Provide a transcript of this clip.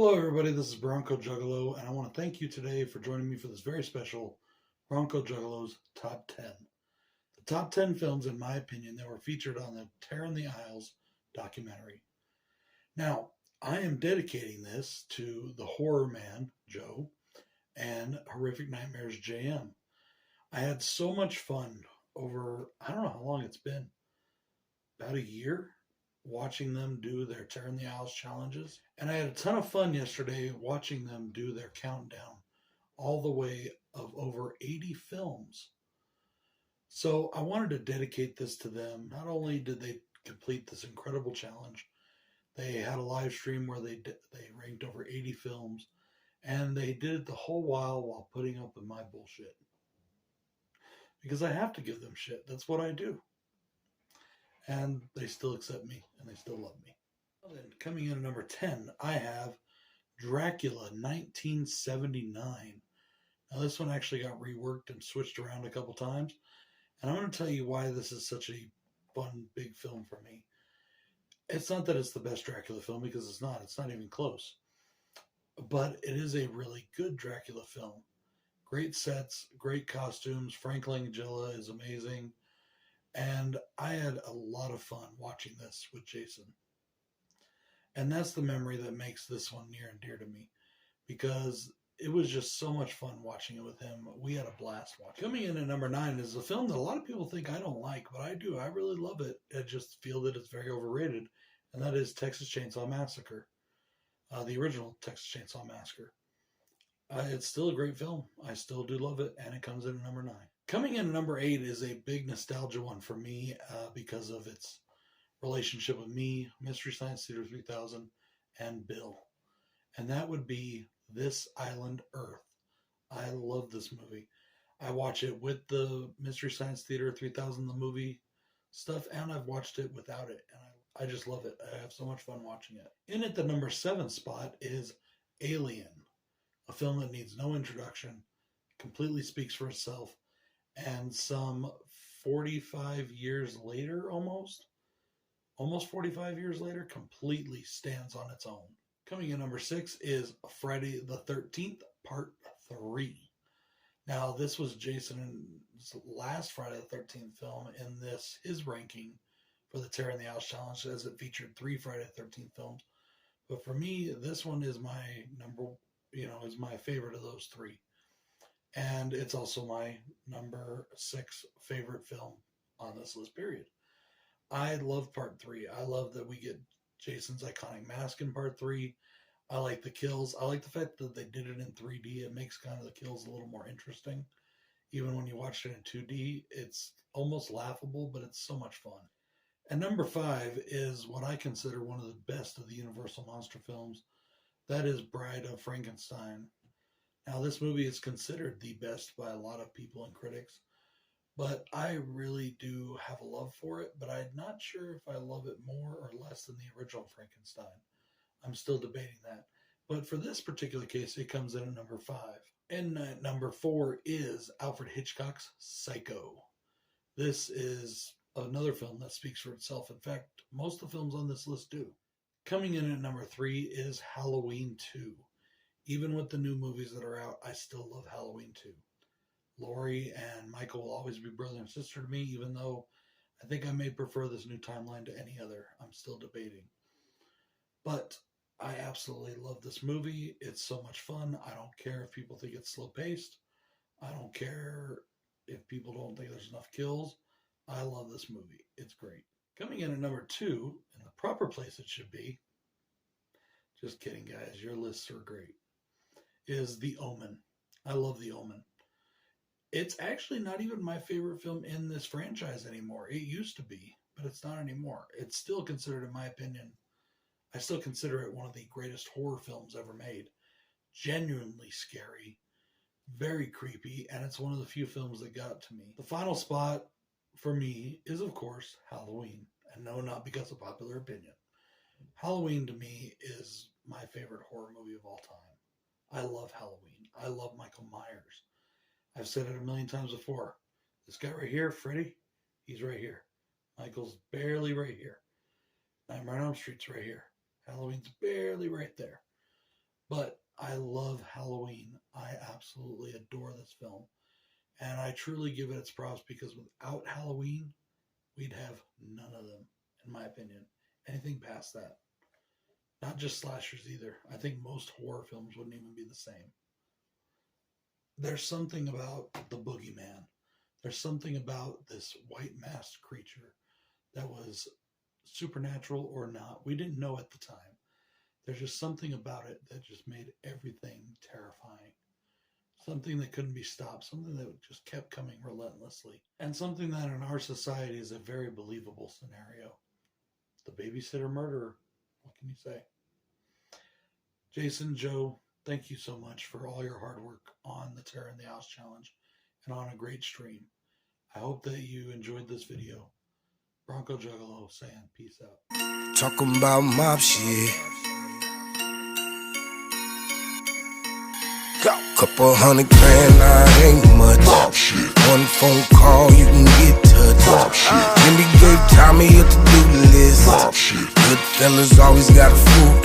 Hello everybody, this is Bronco Juggalo, and I want to thank you today for joining me for this very special Bronco Juggalo's Top 10. The top 10 films, in my opinion, that were featured on the Terror in the Aisles documentary. Now, I am dedicating this to the Horror Man, Joe, and Horrific Nightmares, JM. I had so much fun over, I don't know how long it's been, about a year, watching them do their Terror in the Aisles challenges. And I had a ton of fun yesterday watching them do their countdown all the way of over 80 films. So I wanted to dedicate this to them. Not only did they complete this incredible challenge, they had a live stream where they ranked over 80 films, and they did it the whole while putting up with my bullshit. Because I have to give them shit. That's what I do. And they still accept me, and they still love me. Well, then, coming in at number 10, I have Dracula, 1979. Now, this one actually got reworked and switched around a couple times, and I'm going to tell you why this is such a fun, big film for me. It's not that it's the best Dracula film, because it's not. It's not even close. But it is a really good Dracula film. Great sets, great costumes. Frank Langella is amazing. And I had a lot of fun watching this with Jason. And that's the memory that makes this one near and dear to me, because it was just so much fun watching it with him. We had a blast watching. Coming in at number 9 is a film that a lot of people think I don't like, but I do. I really love it. I just feel that it's very overrated, and that is Texas Chainsaw Massacre, the original Texas Chainsaw Massacre. It's still a great film. I still do love it, and it comes in at number 9. Coming in at number 8 is a big nostalgia one for me because of its relationship with me, Mystery Science Theater 3000, and Bill. And that would be This Island Earth. I love this movie. I watch it with the Mystery Science Theater 3000, the movie stuff, and I've watched it without it. And I just love it. I have so much fun watching it. In at the number 7 spot is Alien, a film that needs no introduction, completely speaks for itself, and some 45 years later, almost 45 years later, completely stands on its own. Coming in number 6 is Friday the 13th, Part 3. Now, this was Jason's last Friday the 13th film in his ranking for the Terror in the Aisles Challenge, as it featured 3 Friday the 13th films. But for me, this one is my is my favorite of those 3. And it's also my number 6 favorite film on this list, period. I love Part 3. I love that we get Jason's iconic mask in Part 3. I like the kills. I like the fact that they did it in 3D. It makes kind of the kills a little more interesting. Even when you watch it in 2D, it's almost laughable, but it's so much fun. And number 5 is what I consider one of the best of the Universal monster films. That is Bride of Frankenstein. Now, this movie is considered the best by a lot of people and critics, but I really do have a love for it, but I'm not sure if I love it more or less than the original Frankenstein. I'm still debating that. But for this particular case, it comes in at number 5. And at number 4 is Alfred Hitchcock's Psycho. This is another film that speaks for itself. In fact, most of the films on this list do. Coming in at number 3 is Halloween 2. Even with the new movies that are out, I still love Halloween 2. Laurie and Michael will always be brother and sister to me, even though I think I may prefer this new timeline to any other. I'm still debating. But I absolutely love this movie. It's so much fun. I don't care if people think it's slow-paced. I don't care if people don't think there's enough kills. I love this movie. It's great. Coming in at number 2, in the proper place it should be, just kidding, guys, your lists are great, is The Omen. I love The Omen. It's actually not even my favorite film in this franchise anymore. It used to be, but it's not anymore. It's still considered, in my opinion, I still consider it one of the greatest horror films ever made. Genuinely scary, very creepy, and it's one of the few films that got to me. The final spot for me is, of course, Halloween. And no, not because of popular opinion. Halloween, to me, is my favorite horror movie of all time. I love Halloween. I love Michael Myers. I've said it a million times before. This guy right here, Freddy, he's right here. Michael's barely right here. Nightmare on Elm Street's right here. Halloween's barely right there. But I love Halloween. I absolutely adore this film. And I truly give it its props because without Halloween, we'd have none of them, in my opinion. Anything past that. Not just slashers either. I think most horror films wouldn't even be the same. There's something about the boogeyman. There's something about this white masked creature that was supernatural or not. We didn't know at the time. There's just something about it that just made everything terrifying. Something that couldn't be stopped. Something that just kept coming relentlessly. And something that in our society is a very believable scenario. The babysitter murderer. What can you say? Jason, Joe, thank you so much for all your hard work on the Terror in the House challenge and on a great stream. I hope that you enjoyed this video. Bronco Juggalo saying peace out. Talking about mob shit. Go. Couple $100 grand, I ain't much. Mob shit. One phone call, you can get touched. Mob shit. Then we gave Tommy a to-do list. Mob shit. Good fellas always got a fool